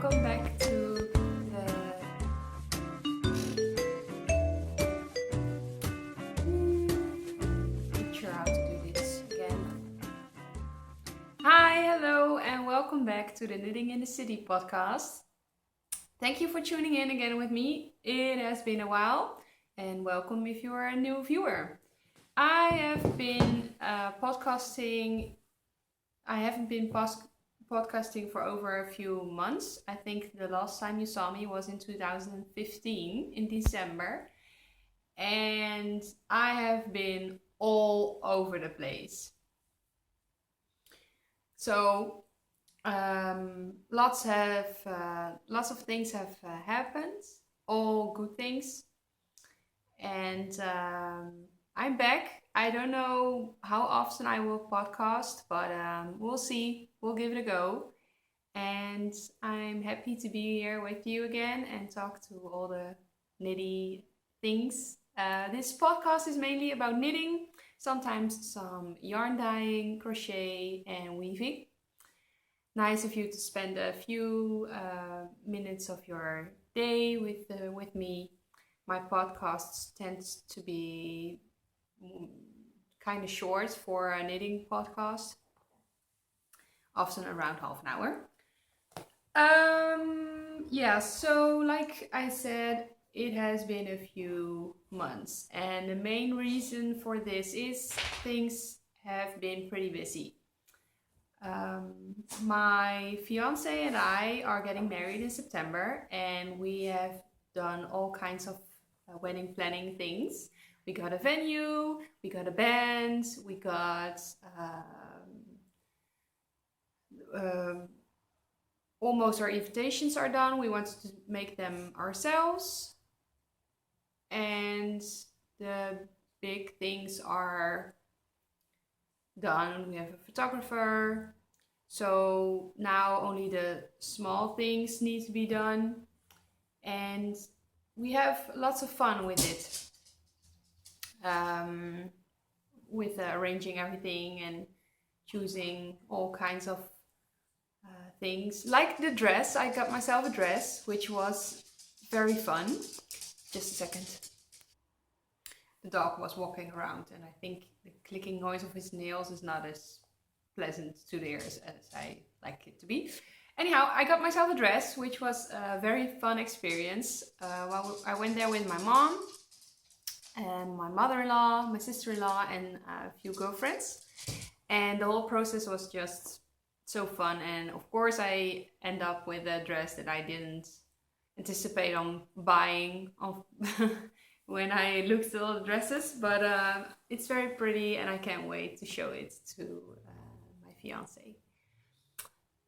welcome back to the not sure how to do this again. Hi, hello, and welcome back to the Knitting in the City podcast. Thank you for tuning in again with me. It has been a while, and welcome if you are a new viewer. I have been podcasting. I haven't been podcasting for over a few months. I think the last time you saw me was in 2015 in December. And I have been all over the place. So lots of things have happened, all good things. And I'm back. I don't know how often I will podcast, but we'll see. We'll give it a go. And I'm happy to be here with you again and talk to all the knitty things. This podcast is mainly about knitting, sometimes some yarn dyeing, crochet, and weaving. Nice of you to spend a few minutes of your day with me. My podcasts tend to be kind of short for a knitting podcast, often around half an hour. So like I said, it has been a few months, and the main reason for this is things have been pretty busy. My fiance and I are getting married in September, and we have done all kinds of wedding planning things. We got a venue, we got a band, we got almost our invitations are done. We wanted to make them ourselves, and the big things are done. We have a photographer, so now only the small things need to be done, and we have lots of fun with it, with arranging everything and choosing all kinds of things. Like the dress, I got myself a dress, which was very fun. Just a second. The dog was walking around, and I think the clicking noise of his nails is not as pleasant to the ears as I like it to be. Anyhow, I got myself a dress, which was a very fun experience. I went there with my mom and my mother-in-law, my sister-in-law, and a few girlfriends. And the whole process was just so fun. And of course, I end up with a dress that I didn't anticipate on buying when I looked at all the dresses. But it's very pretty, and I can't wait to show it to my fiance.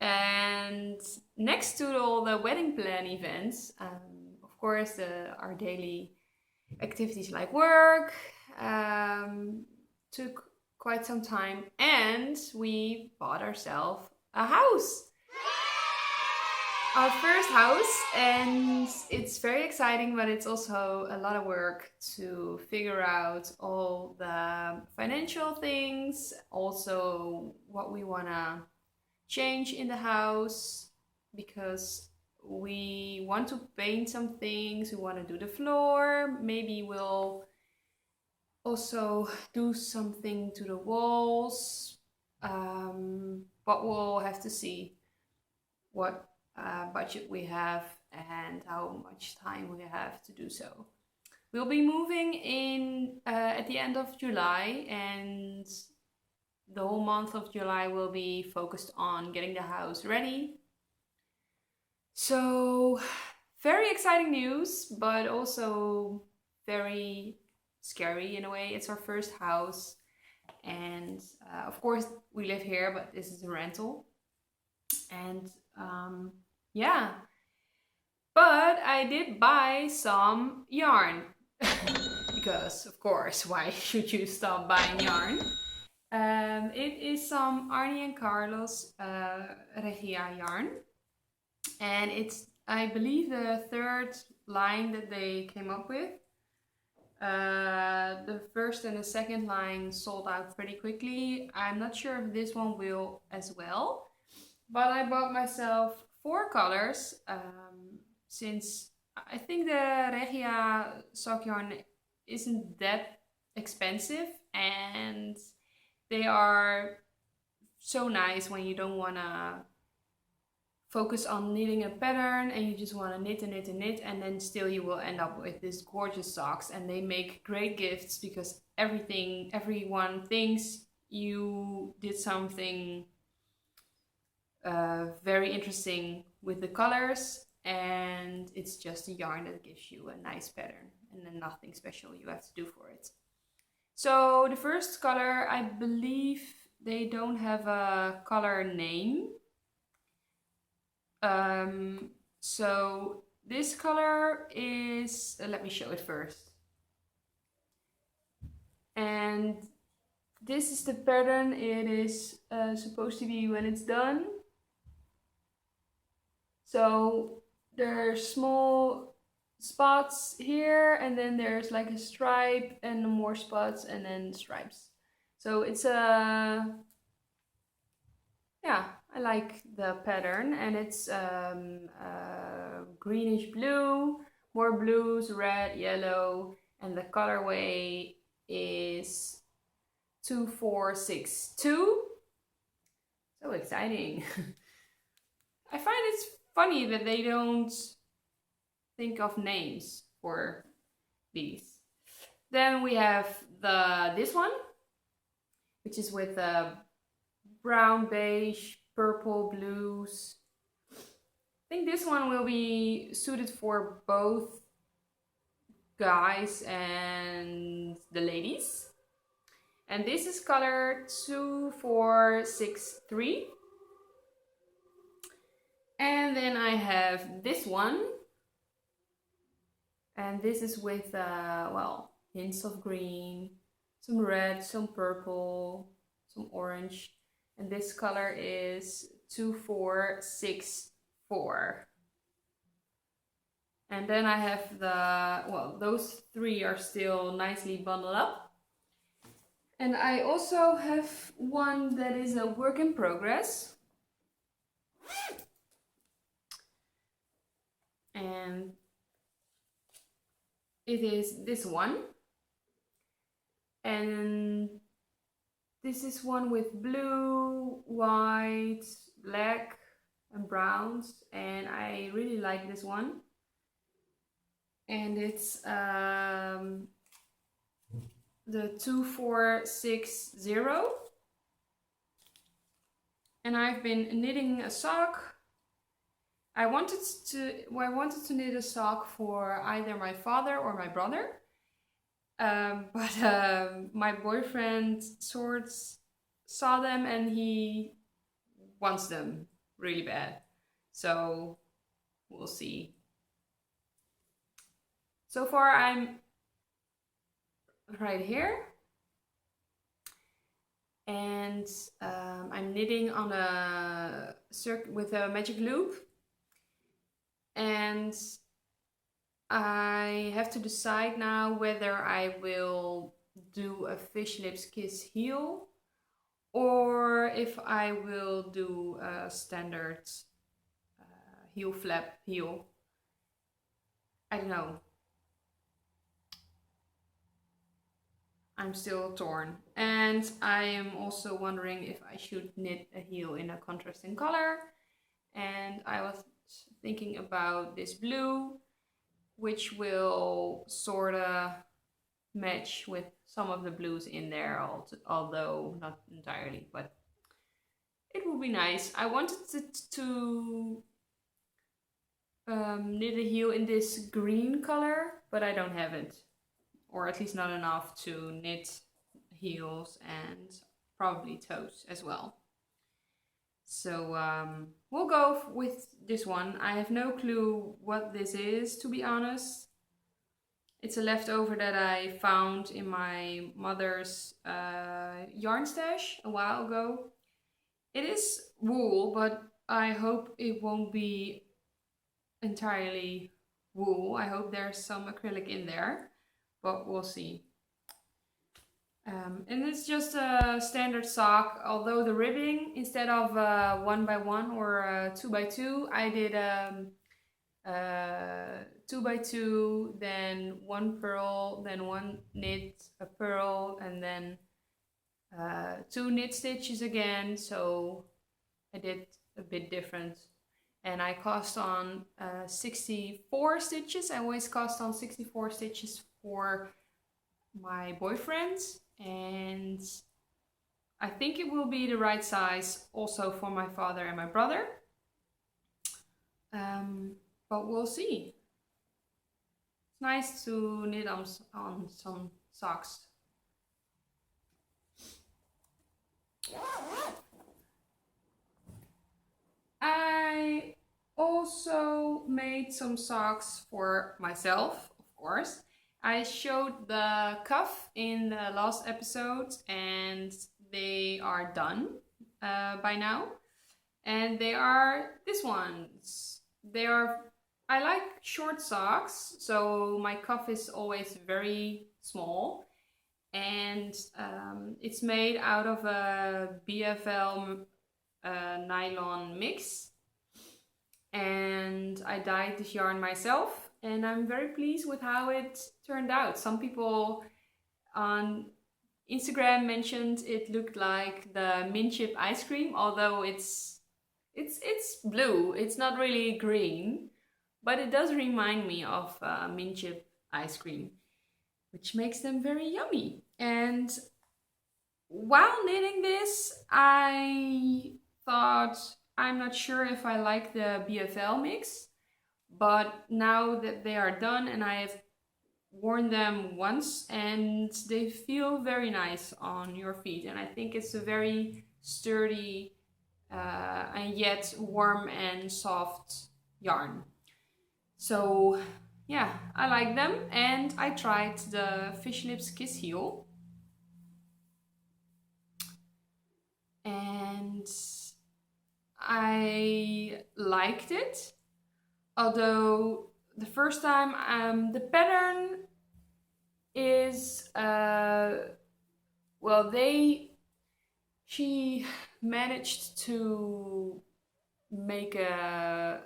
And next to all the wedding plan events, of course, our daily activities like work took quite some time, and we bought ourselves a house. Our first house, and it's very exciting, but it's also a lot of work to figure out all the financial things, also what we want to change in the house, because we want to paint some things, we want to do the floor, maybe we'll also do something to the walls, but we'll have to see what budget we have and how much time we have to do so. We'll be moving in at the end of July, and the whole month of July will be focused on getting the house ready. So very exciting news, but also very scary in a way. It's our first house, and of course we live here, but this is a rental. And yeah, but I did buy some yarn because of course, why should you stop buying yarn? It is some Arnie and Carlos Regia yarn, and it's, I believe, the third line that they came up with. The first and the second line sold out pretty quickly. I'm not sure if this one will as well, but I bought myself 4 colors, since I think the Regia sock yarn isn't that expensive, and they are so nice when you don't want to focus on knitting a pattern and you just want to knit and knit and knit, and then still you will end up with these gorgeous socks. And they make great gifts because everyone thinks you did something very interesting with the colors, and it's just a yarn that gives you a nice pattern and then nothing special you have to do for it. So the first color, I believe they don't have a color name. So this color is, let me show it first. And this is the pattern it is supposed to be when it's done. So there are small spots here, and then there's like a stripe and more spots and then stripes. So it's a, yeah, I like the pattern, and it's greenish blue, more blues, red, yellow, and the colorway is 2462. So exciting. I find it's funny that they don't think of names for these. Then we have this one, which is with brown, beige, purple, blues. I think this one will be suited for both guys and the ladies. And this is color 2463. And then I have this one. And this is with, well, hints of green, some red, some purple, some orange. And this color is 2464. And then I have well, those 3 are still nicely bundled up. And I also have one that is a work in progress. And it is this one. And this is one with blue, white, black, and browns. And I really like this one. And it's the 2460. And I've been knitting a sock. I wanted to knit a sock for either my father or my brother. But my boyfriend saw them and he wants them really bad. So we'll see. So far I'm right here, and I'm knitting on a circle with a magic loop, and I have to decide now whether I will do a fish lips kiss heel or if I will do a standard heel flap heel. I don't know. I'm still torn, and I am also wondering if I should knit a heel in a contrasting color. And I was thinking about this blue, which will sort of match with some of the blues in there, although not entirely, but it would be nice. I wanted to knit a heel in this green color, but I don't have it. Or at least not enough to knit heels and probably toes as well. So we'll go with this one. I have no clue what this is, to be honest. It's a leftover that I found in my mother's yarn stash a while ago. It is wool, but I hope it won't be entirely wool. I hope there's some acrylic in there. But we'll see. And it's just a standard sock, although the ribbing, instead of 1 by 1 or 2 by 2, I did 2 by 2, then 1 purl, then 1 knit, a purl, and then 2 knit stitches again. So I did a bit different. And I cast on 64 stitches. I always cast on 64 stitches for my boyfriend, and I think it will be the right size also for my father and my brother. But we'll see. It's nice to knit on some socks. I also made some socks for myself, of course. I showed the cuff in the last episode, and they are done by now. And they are these ones. I like short socks, so my cuff is always very small. And it's made out of a BFL nylon mix. And I dyed this yarn myself, and I'm very pleased with how it turned out. Some people on Instagram mentioned it looked like the mint chip ice cream, although it's blue. It's not really green, but it does remind me of mint chip ice cream, which makes them very yummy. And while knitting this, I thought, I'm not sure if I like the BFL mix, but now that they are done and I have worn them once, and they feel very nice on your feet, and I think it's a very sturdy and yet warm and soft yarn. So yeah, I like them, and I tried the Fish Lips Kiss Heel, and I liked it, although the first time the pattern is she managed to make a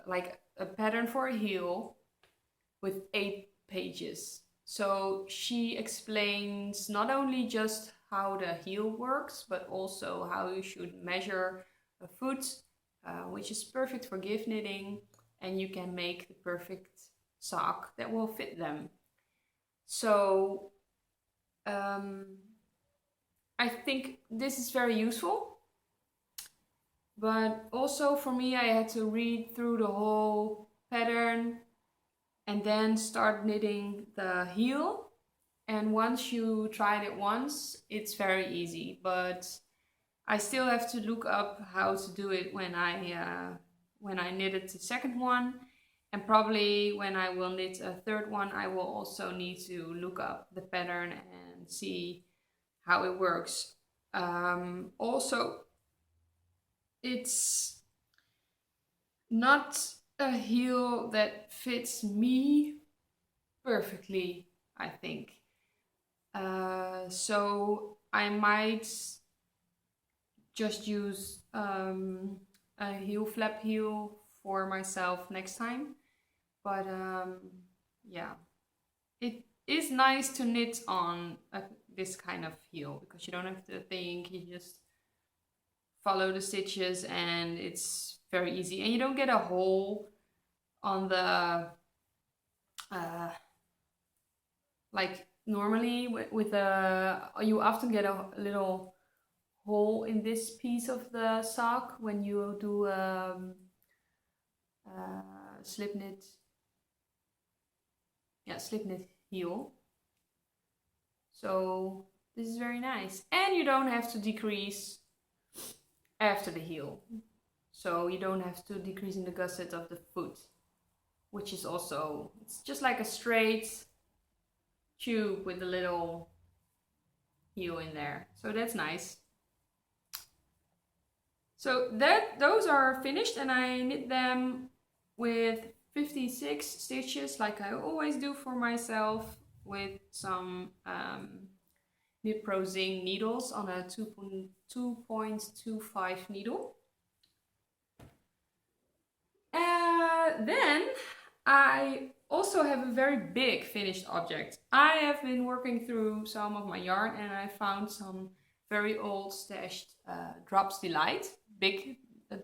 pattern for a heel with 8 pages. So she explains not only just how the heel works, but also how you should measure a foot, which is perfect for gift knitting, and you can make the perfect sock that will fit them. So I think this is very useful, but also for me, I had to read through the whole pattern and then start knitting the heel. And once you tried it once, it's very easy, but I still have to look up how to do it when I knitted the second one. And probably when I will knit a third one, I will also need to look up the pattern and see how it works. Also, it's not a heel that fits me perfectly, I think. So I might just use a heel flap heel for myself next time. But yeah, it is nice to knit on this kind of heel, because you don't have to think, you just follow the stitches and it's very easy, and you don't get a hole on the like normally with you often get a little hole in this piece of the sock when you do slip knit heel. So this is very nice, and you don't have to decrease after the heel, so you don't have to decrease in the gusset of the foot, which is also, it's just like a straight tube with a little heel in there, so that's nice. So those are finished, and I knit them with 56 stitches like I always do for myself, with some Knit Pro Zing needles on a 2.25 needle. Then I also have a very big finished object. I have been working through some of my yarn and I found some very old stashed Drops Delight,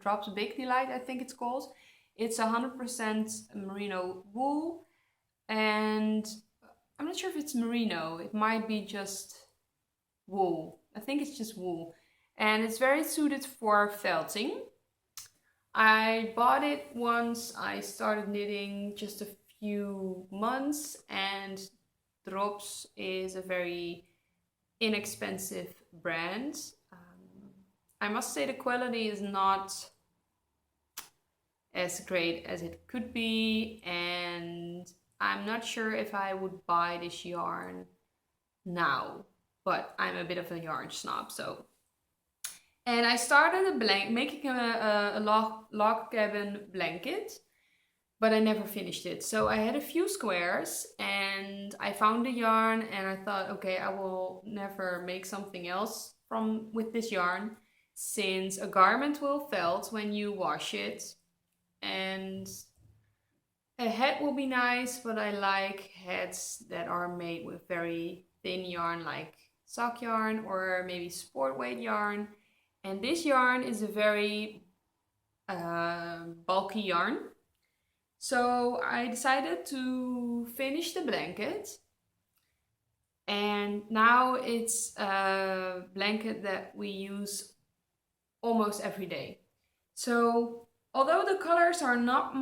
Drops Big Delight I think it's called. It's 100% merino wool, and I'm not sure if it's merino, it might be just wool. I think it's just wool, and it's very suited for felting. I bought it once I started knitting, just a few months, and Drops is a very inexpensive brand. I must say the quality is not as great as it could be, and I'm not sure if I would buy this yarn now, but I'm a bit of a yarn snob, so. And I started making a log cabin blanket, but I never finished it. So I had a few squares and I found the yarn and I thought, okay, I will never make something else with this yarn, since a garment will felt when you wash it. And a hat will be nice, but I like hats that are made with very thin yarn, like sock yarn or maybe sport weight yarn. And this yarn is a very bulky yarn. So I decided to finish the blanket. And now it's a blanket that we use almost every day. So although the colors are not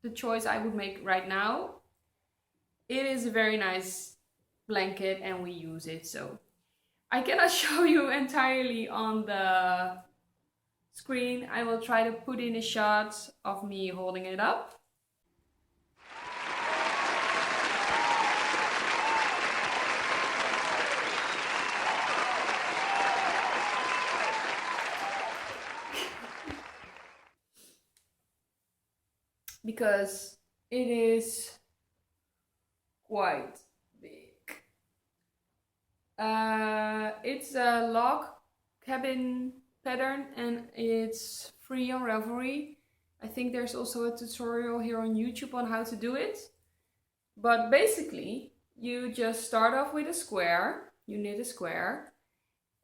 the choice I would make right now, it is a very nice blanket and we use it. So I cannot show you entirely on the screen. I will try to put in a shot of me holding it up. Because it is quite big. It's a log cabin pattern and it's free on Ravelry. I think there's also a tutorial here on YouTube on how to do it. But basically, you just start off with a square, you knit a square,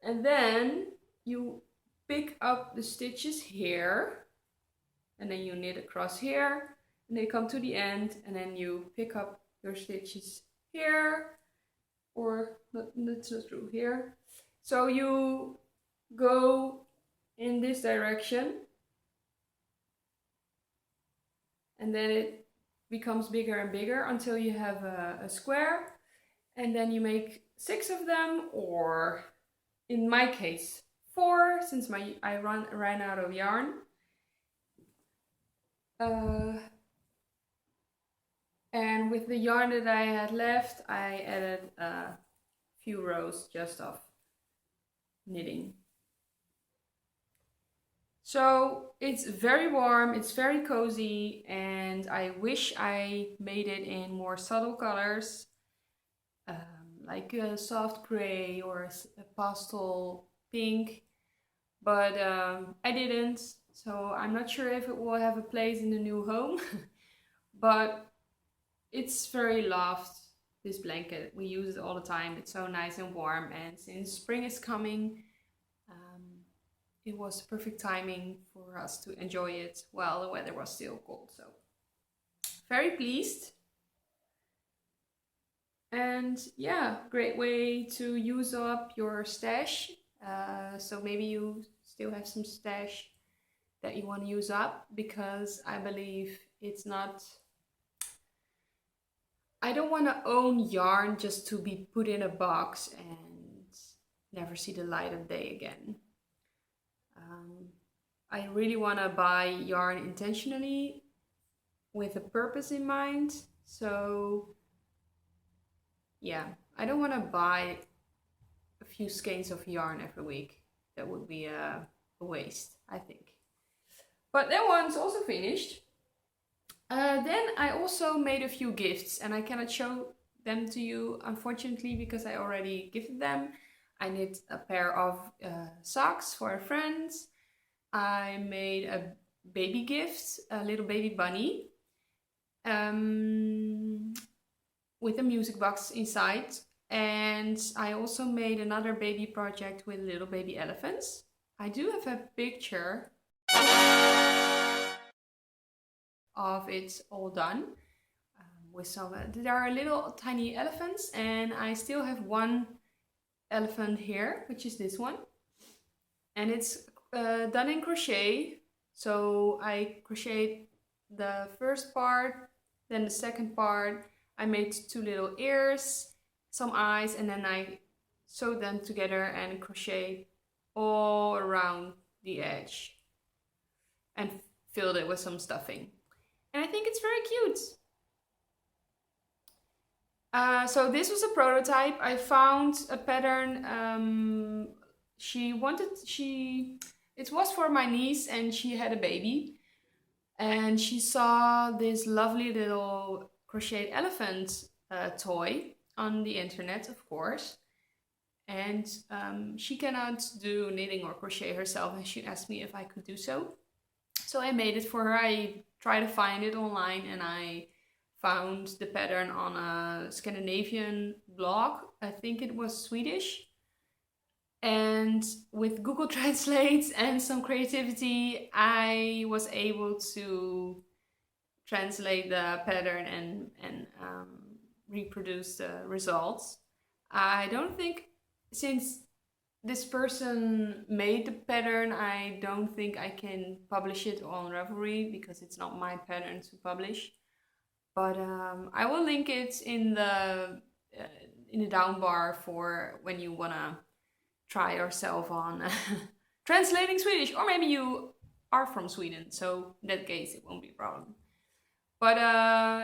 and then you pick up the stitches here, and then you knit across here, and they come to the end, and then you pick up your stitches here, or that's not true, here. So you go in this direction, and then it becomes bigger and bigger until you have a square, and then you make 6 of them, or in my case 4, since I ran out of yarn. And with the yarn that I had left, I added a few rows just of knitting. So it's very warm, it's very cozy, and I wish I made it in more subtle colors, like a soft gray or a pastel pink, but I didn't, so I'm not sure if it will have a place in the new home. But it's very loved, this blanket. We use it all the time. It's so nice and warm, and since spring is coming, it was perfect timing for us to enjoy it while the weather was still cold. So very pleased. And yeah, great way to use up your stash. So maybe you still have some stash that you want to use up, because I believe it's not... I don't want to own yarn just to be put in a box and never see the light of day again. I really want to buy yarn intentionally with a purpose in mind. So yeah, I don't want to buy a few skeins of yarn every week. That would be a waste, I think. But that one's also finished. Then I also made a few gifts, and I cannot show them to you, unfortunately, because I already gifted them. I knit a pair of socks for a friend. I made a baby gift, a little baby bunny, with a music box inside. And I also made another baby project with little baby elephants. I do have a picture of it all done. With some, there are little tiny elephants, and I still have one elephant here, which is this one. And it's done in crochet. So I crocheted the first part, then the second part. I made 2 little ears, some eyes, and then I sewed them together and crocheted all around the edge and filled it with some stuffing. And I think it's very cute. So this was a prototype. I found a pattern. It was for my niece, and she had a baby, and she saw this lovely little crocheted elephant toy on the internet, of course. And she cannot do knitting or crochet herself, and she asked me if I could do so. So I made it for her. I tried to find it online, and I found the pattern on a Scandinavian blog. I think it was Swedish. And with Google Translate and some creativity, I was able to translate the pattern and reproduce the results. I don't think, since this person made the pattern, I don't think I can publish it on Ravelry because it's not my pattern to publish. But I will link it in the down bar for when you wanna try yourself on translating Swedish, or maybe you are from Sweden, so in that case it won't be a problem. But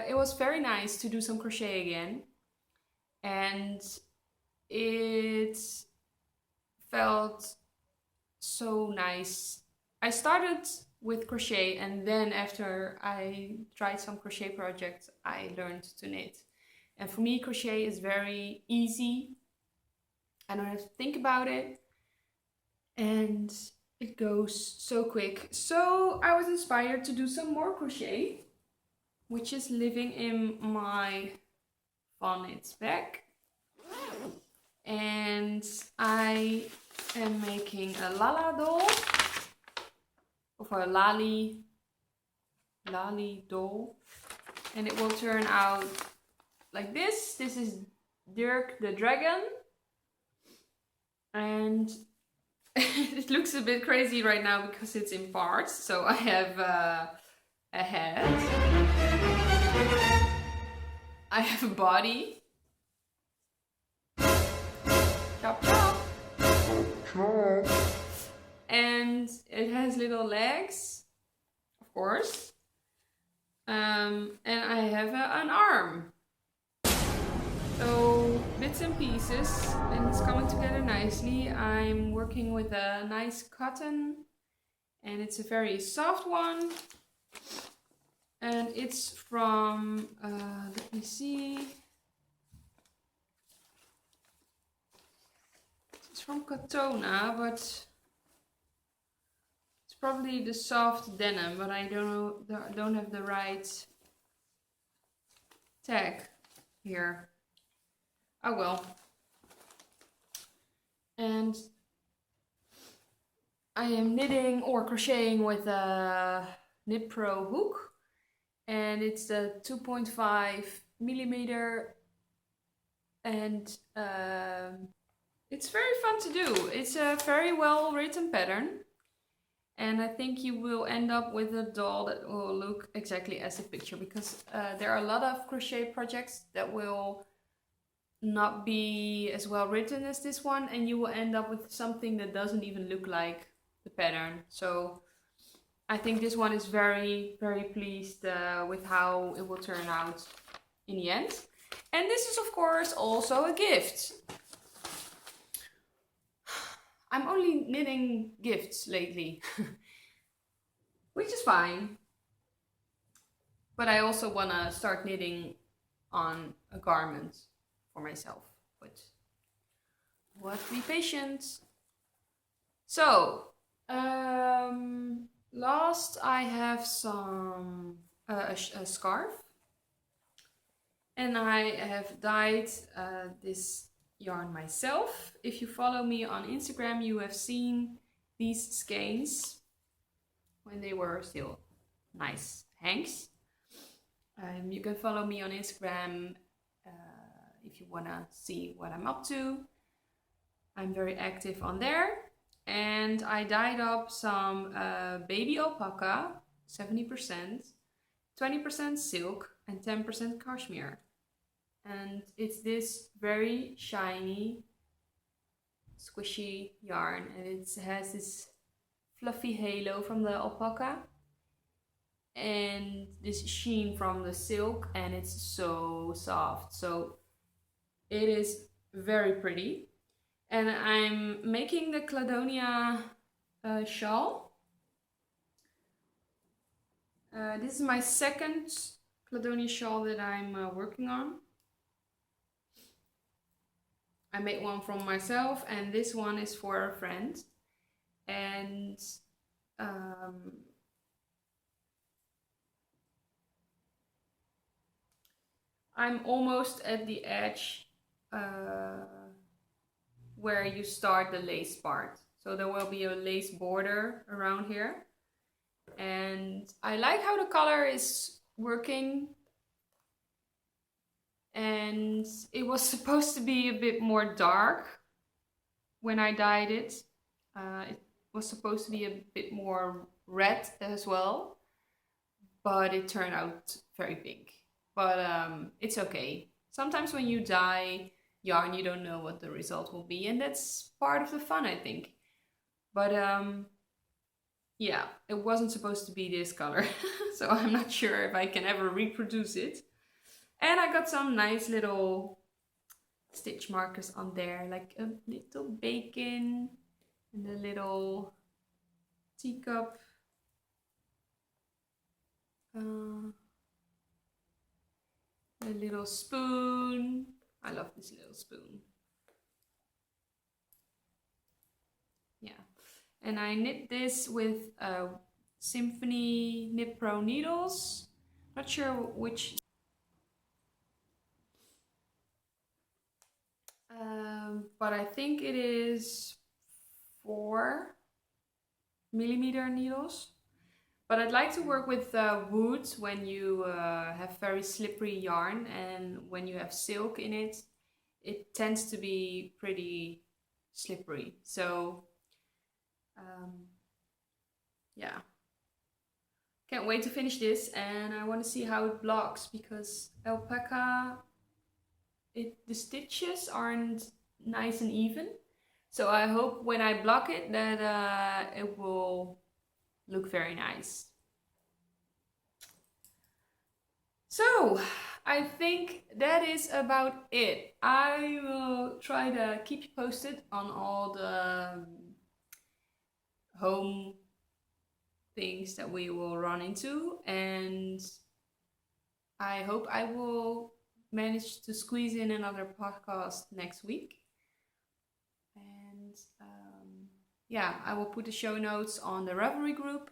it was very nice to do some crochet again, and it felt so nice. I started with crochet, and then after I tried some crochet projects, I learned to knit. And for me, crochet is very easy. I don't have to think about it, and it goes so quick. So I was inspired to do some more crochet, which is living in my Fun Knits bag. And I am making a Lala doll, or a Lali doll, and it will turn out like this. This is Dirk the dragon, and it looks a bit crazy right now because it's in parts. So I have a head, I have a body, chop chop, and it has little legs, of course, and I have an arm. So bits and pieces, and it's coming together nicely. I'm working with a nice cotton, and it's a very soft one, and it's from let me see, it's from Katona, but it's probably the soft denim, but I don't have the right tag here. Oh well. And I am knitting or crocheting with a Knit Pro hook, and it's the 2.5 millimeter, and it's very fun to do. It's a very well written pattern, and I think you will end up with a doll that will look exactly as the picture, because there are a lot of crochet projects that will not be as well written as this one, and you will end up with something that doesn't even look like the pattern. So I think this one is very, very pleased with how it will turn out in the end. And this is of course also a gift. I'm only knitting gifts lately, which is fine. But I also want to start knitting on a garment for myself, but what, be patient. So last I have some a scarf, and I have dyed this yarn myself. If you follow me on Instagram, you have seen these skeins when they were still nice hanks. You can follow me on Instagram if you want to see what I'm up to. I'm very active on there. And I dyed up some baby alpaca, 70%, 20% silk, and 10% cashmere. And it's this very shiny, squishy yarn, and it has this fluffy halo from the alpaca and this sheen from the silk, and it's so soft. So it is very pretty. And I'm making the Cladonia shawl. This is my second Cladonia shawl that I'm working on. I made one from myself, and this one is for a friend. And I'm almost at the edge where you start the lace part. So there will be a lace border around here. And I like how the color is working. And it was supposed to be a bit more dark when I dyed it. It was supposed to be a bit more red as well, but it turned out very pink. But it's okay. Sometimes when you dye yarn, you don't know what the result will be, and that's part of the fun, I think. But yeah, it wasn't supposed to be this color, so I'm not sure if I can ever reproduce it. And I got some nice little stitch markers on there, like a little bacon and a little teacup. A little spoon. I love this little spoon. Yeah. And I knit this with Symphony Knit Pro needles. Not sure which. But I think it is 4mm needles. But I'd like to work with wood when you have very slippery yarn, and when you have silk in it, it tends to be pretty slippery. So yeah, can't wait to finish this, and I want to see how it blocks, because alpaca, the stitches aren't nice and even. So I hope when I block it that it will look very nice. So I think that is about it. I will try to keep you posted on all the home things that we will run into, and I hope I will manage to squeeze in another podcast next week. And yeah, I will put the show notes on the Ravelry group,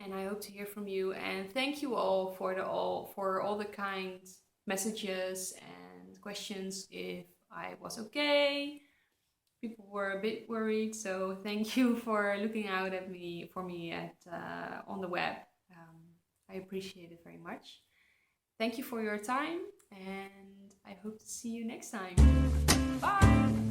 and I hope to hear from you. And thank you all for all the kind messages and questions. If I was okay, people were a bit worried, so thank you for looking out at me on the web. I appreciate it very much. Thank you for your time, and I hope to see you next time. Bye!